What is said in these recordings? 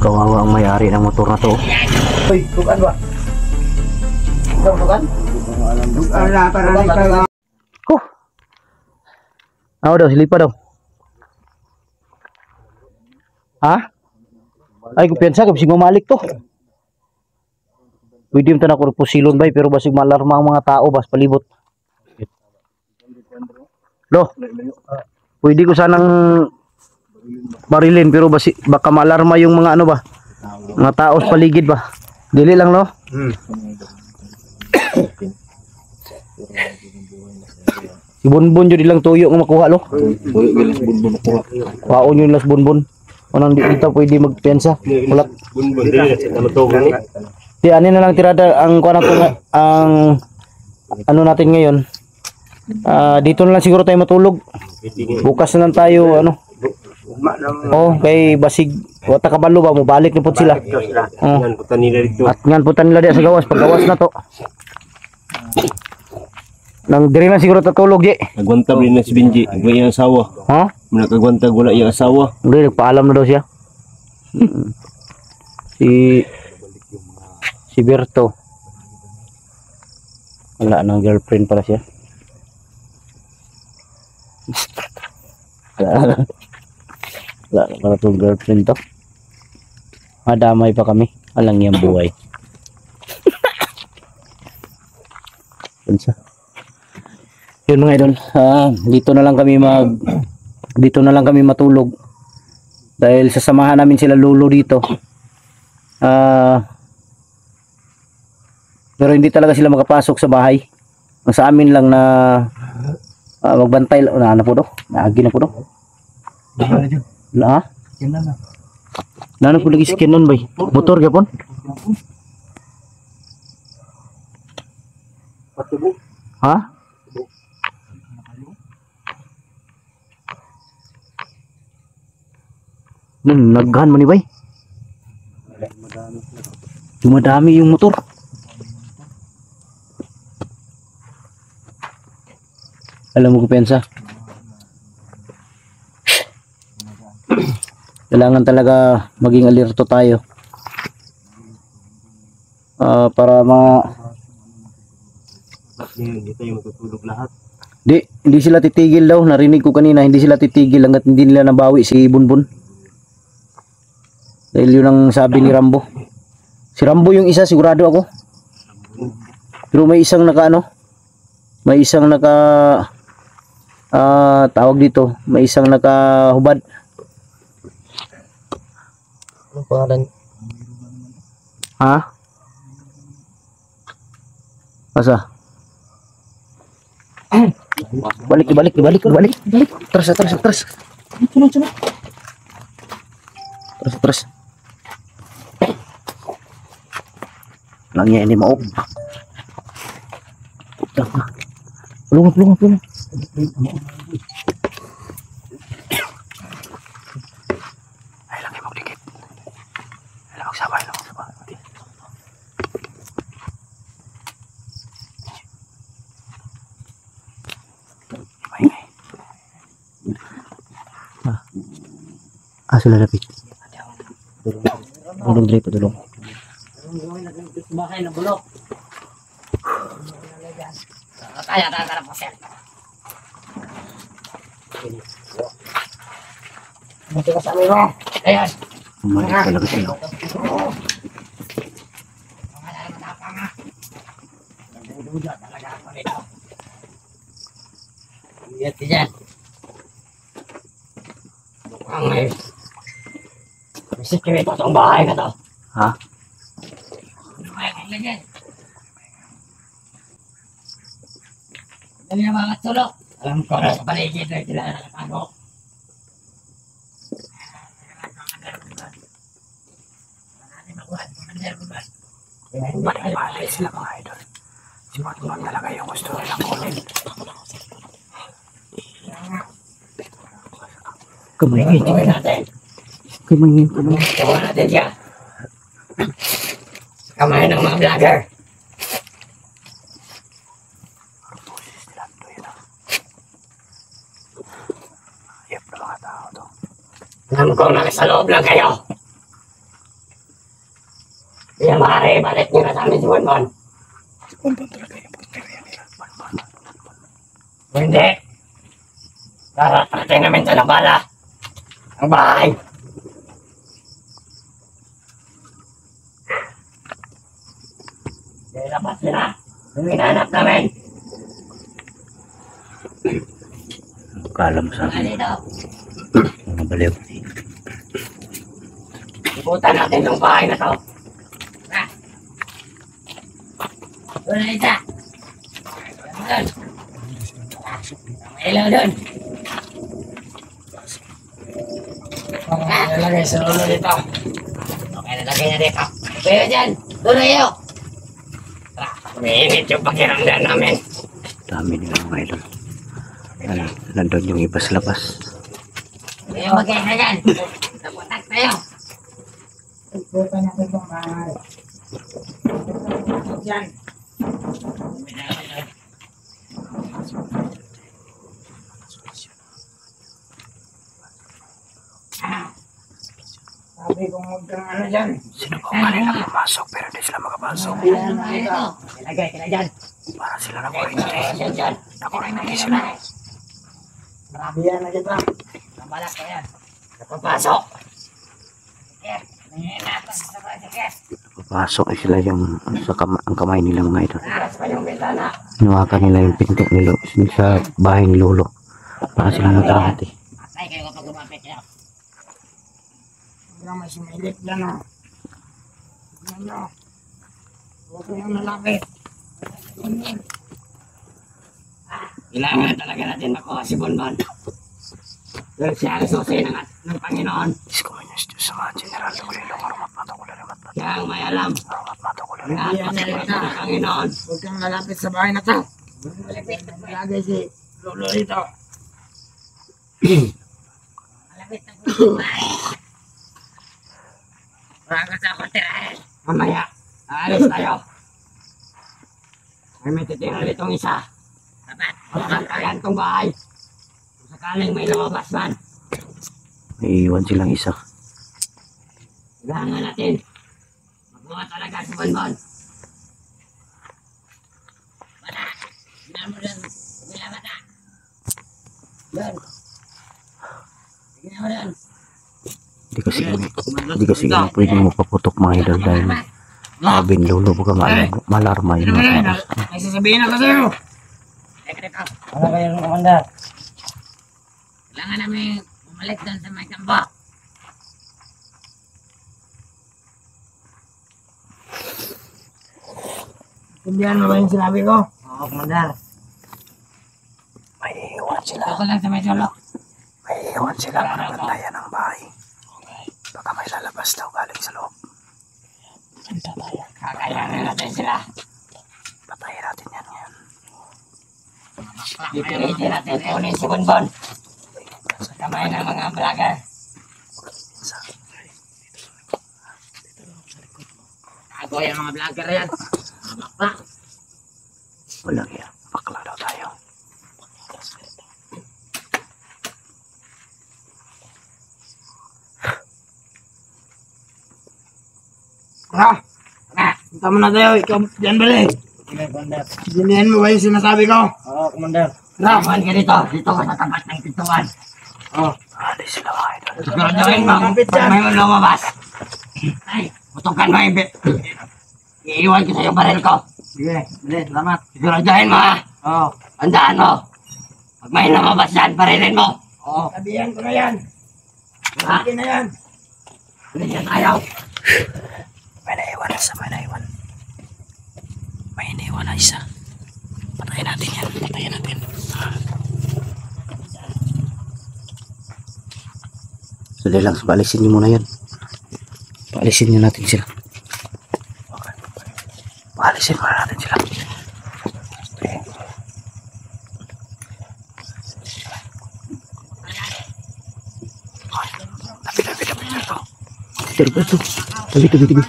Kawawa ang may-ari ng motor na to. Uy, tukan ba? Ikaw tukan? Huh. Ano daw, silipa daw. Ha? Ay, kumpiyansa, kasi mamalik to. Pwede yung tanah ko po silon bay, pero basig malarma ang mga tao, bas palibot. Lo, pwede ko sanang barilin, pero baka malarma yung mga ano ba, mga tao sa paligid ba. Dili lang, no? Si Bunbun yun ilang tuyo nga makuha, lo. Waon yun las Bunbun. Anong di dito pwede magpiyansa. Ulat. Di ano na lang tirada ang kuha natin, ang ano natin ngayon. Dito na lang siguro tayo matulog. Bukas na lang tayo ano. Oh, kay basig wata kabalo ba mo balik ni pud sila. Ngan putan nila dito. At ngan putan nila sa gawas, paggawas na to. Nang diri na siguro tatulog di. Nagwanta rin na si Benji, iyang asawa. Ha? Nakagwanta wala iyang asawa. Hindi, nagpaalam na daw siya. Si Berto. Wala nang girlfriend pala siya. Wala na pala itong girlfriend to. Madamay pa kami. Alang yung buhay. Punsa. Yun mga idol, dito na lang kami matulog dahil sasamahan namin sila lolo dito. Pero hindi talaga sila makapasok sa bahay. Ang sa amin lang na magbantay na po do. Naagi na po do. Na? Na po lagi skin nun bay. Motor gapon. Ha? Naghan mo ni bay. Dumadami yung motor. Alam mo ko pensa. Kailangan talaga maging alerto tayo. Para Hindi tayo matutulog lahat. Hindi sila titigil daw. Narinig ko kanina, hindi sila titigil hanggat hindi nila nabawi si Bunbun. Dahil yun ang sabi ni Rambo. Si Rambo yung isa, sigurado ako. Pero may isang may isang tawag dito, may isang nakahubad. Ano pangalan? Ha? Asa? Balik. Terus. Terus. Langnya ini mau. Pelung. Ay, lagi mo dikit. Ay, magsabay. Sudah dapat. Tulong. Bahay na bulok. Kaya po sir. Ito ka sa amin mo. Ayan. Umalik talaga sila. Lihat dyan. Mukhang may sikreto itong bahay ka to. Ha? Dali na mga tulok. Alam ko na sa paligid na sila nakatago. Balik sila mga idol. Si Batman talaga yung gusto nilang kunin. Kumingin natin. Tawa natin siya. Kamay ng mga vlogger. Alam ko nasa loob lang kayo. Kaya maaari, balik nyo na sa amin si Bonbon. Kung hindi, darating namin sa bala. Ang bahay. Kaya labas sila. Yung hinahanap namin. Kalam sa akin. Dito. Mga baliw. Ibutan natin yung bahay na to. Ha? Doon na isa. Doon. Ang ilaw doon. Okay, nalagay sa ulo dito. Okay, nalagay na dito. Kaya dyan. Doon na iyo. Tara, umiinit yung pakiramdam namin. Dami nila mga idol. Nandun yung iba sa labas. Kaya mag-isa dyan. Taputak tayo. Ibutan natin itong bahay. Dyan. Sabi kong huwag kang ano dyan. Sino ba kanina pumasok pero hindi sila makapasok? Ilagay ka na dyan. Para sila na kuryente. Dyan. Nakuryente sila. Marami yan na dito. Nabalak ka yan. Napapasok. Sige. Sige. Papasok sila yung ang kamay nila mga idol. Aras pa yung bintana. Hinawakan nila yung pinto nilo sa bahay ni Lolo. Para sila matarante. Patay kayo kapag lumapit kayo. Huwag lang may sumilip dyan o. Tignan nyo. Huwag kayong nalapit. Kailangan talaga natin makuha si Bonbon. Dahil siya ang susi ng Panginoon. Discomunis Diyos sa mga general na kulilo. Marumat mato ko lalamat. Siya ang may alam. Marumat mato ko Ang atas ng Panginoon. Huwag kang lalapit sa bahay na to. Malapit na malagay si Lolo dito. Malapit na po sa bahay. Wala ka sa kotirahin. Mamaya, aalis tayo. May titira ditong isa. Dapat, magkakayan tong bahay. Kung sakaling may lumabas man. May iwan silang isa. Kailangan natin. Magawa talaga si Bonbon. Bata! Tignan mo dun. Tignan bata. Dun. Tignan mo dun. Hindi kasi kami pwedeng mapaputok mga idol dahil sabi ni Lolo baka malarma yung mga tao. May sasabihin ako sa'yo. Teka, teka. Ano kayo ng komandar? Kailangan namin bumalik doon sa may kampo. Tindihan mo ba yung sinabi ko? Oo, komandar. May iwan sila. Ako lang sa may solo. May iwan sila para bantayan ang bahay. Baka may lalabas daw galing sa loob. Kakayanin natin sila. Patayin natin yan ngayon. Pipilitin natin kunin si Bonbon. Sa kamay ng mga vlogger. Tago yung mga vlogger yan. Bakla. Walang yan. Bakla daw tayo. Tara! Tara! Punta mo na tayo. Ikaw dyan balik. Dinihan mo ba yung sinasabi ko? Oo, Commander. Tara! Kuhan ka dito. Dito ka sa tapat ng pintuan. Oo. Alis sila mga idol. Siguraduhin mo. Pag may lumabas. Ay, putukan mo yung iiwan ko sa yung baril ko. Sige, dali. Salamat. Siguraduhin mo ha. Oo. Tandaan mo. Pag may lumabas dyan, barilin mo. Oo. Sabihan ko na yan. Sabihin na yan. Balik tayo. May naiwan na isa. May naiwan. May iniwan na isa. Patayin natin yan. Patayin natin. Sali lang. Paalisin nyo muna yan. Paalisin nyo natin sila. Okay. Paalisin muna natin sila. Okay. Tabi. Tabi.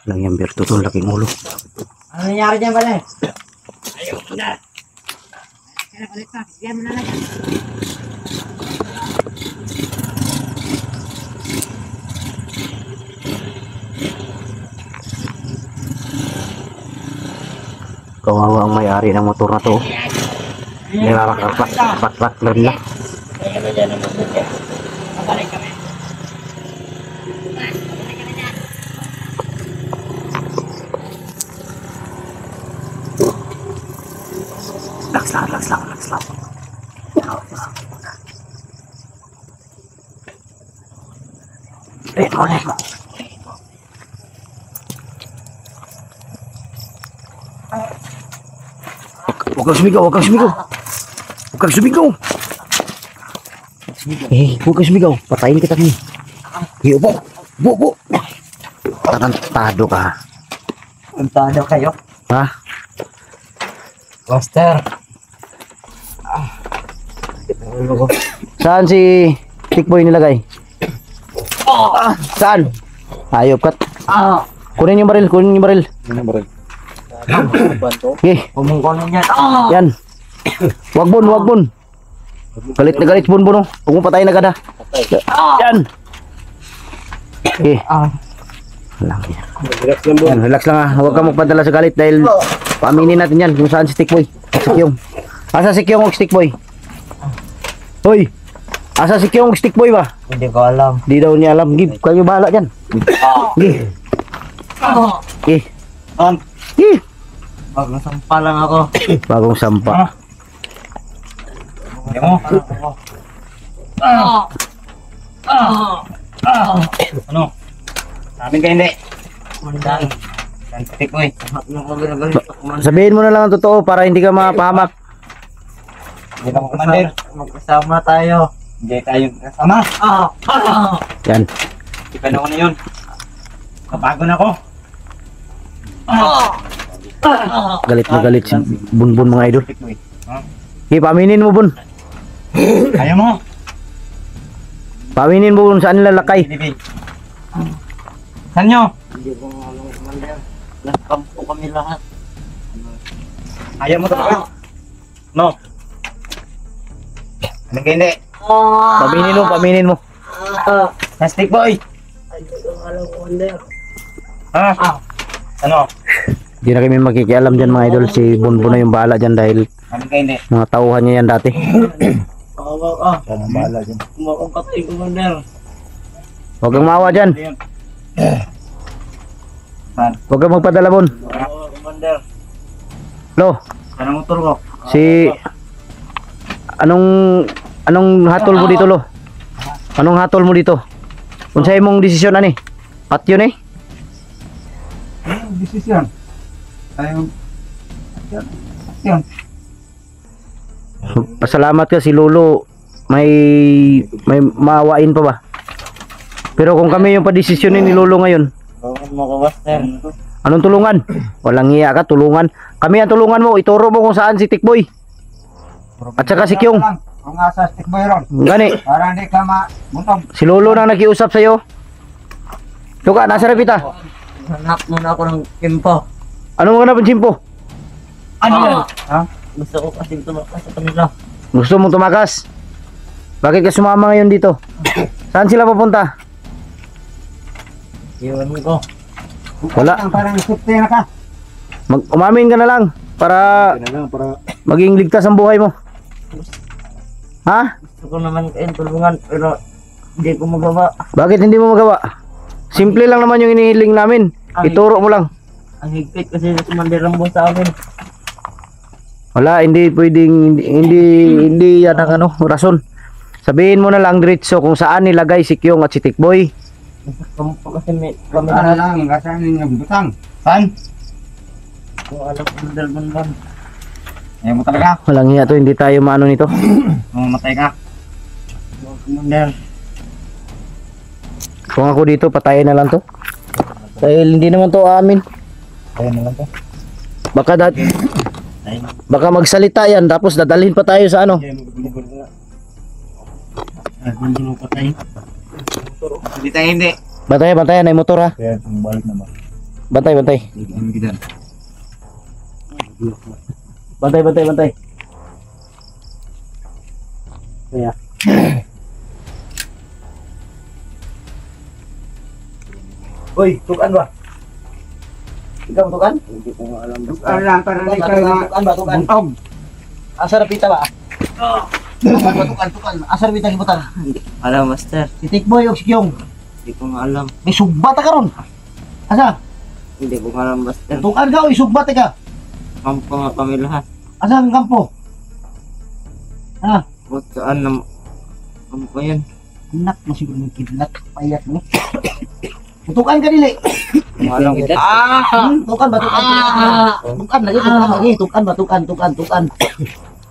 Lang yung Berto to, laking ulo. Ano nangyari dyan pala eh? Ayaw ko na. Kaya balik na. Bigyan mo na lang. Kawawa ang may-ari ng motor na to. Nilarak-rak lang. Ano dyan ang mabuti? Pabalik kami. Relax lang. Red mo. Huwag kang sumigaw. Huwag kang sumigaw. Patayin kita ni. Upo. Tarantado ka. Puntado kayo. Ha? Master. Saan si Tikboy nilagay? Saan? Ayop kat. Kunin yung baril. Okay. Pumungkunin yan. Yan. Wag bon. Galit na galit bon. Huwag mo patayin agad ha. Yan. Okay. Yan, relax lang ha. Huwag kang magpadala sa galit dahil paaminin natin yan kung saan si Tikboy. Si Kyong. Asa si Kyong o Tikboy? Hoy. Asa si Kyong o Tikboy ba? Hindi ko alam. Di daw niya alam. Give, kayo bahala dyan. Give. Okay. Give. Magnasampa lang ako. Bagong sampa. Hindi mo? Ano? Sabi ka hindi. Mandang. Santik mo eh. Sabihin mo na lang ang totoo para hindi ka mapahamak. Hindi na commander. Magkasama tayo. Hindi tayo kasama. Yan. Di pa na yun. Kabago na ako. Galit na galit si Bunbun mga idol. Okay, paaminin mo Bun. Ayaw mo. Paaminin mo Bun saan nila lakay. Saan nyo? Hindi ko alam, commander. Nagkampo kami lahat. Ayaw mo talaga? No. Anong hindi? Paaminin mo. Plastic boy! Hindi ko alam, commander. Ha? Ano? Hindi na kami makikialam dyan mga idol. Si Bunbun na yung bahala dyan dahil Anong hindi? mga tauhan niya yan dati. Kawawa ka. Saan ang bahala dyan? Kumakong patay, commander. Huwag kang maawa dyan. Saan? Huwag kang magpadala Bun. Kawawa, commander. Lo, Saan ang motor ko? si... Anong hatol mo dito Lo? Anong hatol mo dito? Unsay mong desisyon ani? At yun eh? Anong desisyon? Yun. Pasalamat ka si Lolo. May maawain pa ba? Pero kung kami yung padesisyonin ni Lolo ngayon, Bawang mo ko, master. anong tulungan? Walang hiya ka, tulungan. Kami ang tulungan mo, ituro mo kung saan si Tikboy. At saka si Kyong. Kung asa stick boy ron. Gani, Para hindi ka mabuntog. si Lolo na nakiusap sa'yo. Tuka, nasa rapita. Hanap muna ako ng kimpo. Anong mga napansimpo? Ano yan? Ha? Gusto ko kasi tumakas sa kanila. Gusto mong tumakas? Bakit ka sumama ngayon dito? Saan sila papunta? Iwan ko. Wala. Parang safety na ka. Umamin ka na lang para maging ligtas ang buhay mo. Ha? Gusto ko naman kayong tulungan pero hindi ko magawa. Bakit hindi mo magawa? Simple lang naman yung inihiling namin. Ituro mo lang. Ang higpit kasi sa Commander Rambo sa amin. Wala, hindi pwedeng, hindi yan ang rason. Sabihin mo na lang diretso kung saan nilagay si Kyong at si Tikboy. Kampo kasi may kami Ano lang, kasaan yung butang? Saan? Kung alam ko ng dalbon. Ayaw mo talaga? Walang hiya to, hindi tayo maano nito. Mamatay ka? Commander. Kung ako dito, patayin na lang to. Dahil hindi naman to amin. Ayun na lang to. Baka magsalita yan, tapos dadalhin pa tayo sa ano. Hindi mo patay. Hindi tayo hindi. Bantayan, ay motor ha. Kaya balik naman. Bantay. Bantay. Kaya. Hoy, tukan ba? ka matukan? Alam, para di kayo Batukan. buntog. Asa rapita ba? Batukan. Asa rapita gibutan? Alam, master. Si Tikboy o si Kyong. Hindi ko nga alam. May sugbat ka ron. Asa? Hindi ko nga alam, master. Tukan ka o isugbat ka? Kampo nga kami lahat. Asa ang kampo? Ha? Ba't saan na kampo yan? Anak mo siguro ng kidlat. Payat mo. Tukan ka dili. Alam kita. Tukan ba? Tukan lagi. Tukan.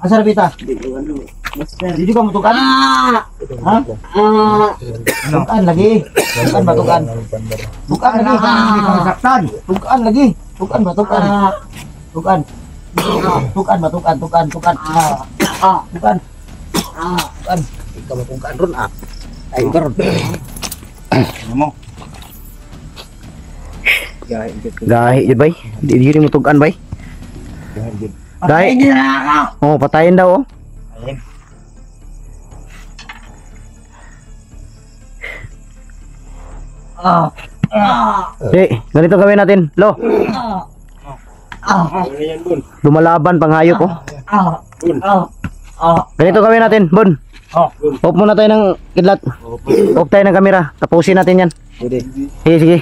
Asa rapita? Hindi ko alam, master. Hindi ka matukan? Ha? Tukan lagi. Tukan ba? Tukan lagi. Saktan. Tukan lagi. Tukan ba? Tukan. Tukan ba? Tukan. Tukan. Ikaw matukan ron ah. Ay, ikaw ron. Ano mo? Gahi, yun bay. Hindi mo tukan bay. Gahi. Oh, patayin daw oh. Ganito gawin natin. Lo. Lumalaban panghayop oh. Ganito gawin natin, Bon. Off muna tayo ng kidlat. Off tayo ng kamera. Tapusin natin yan. Sige.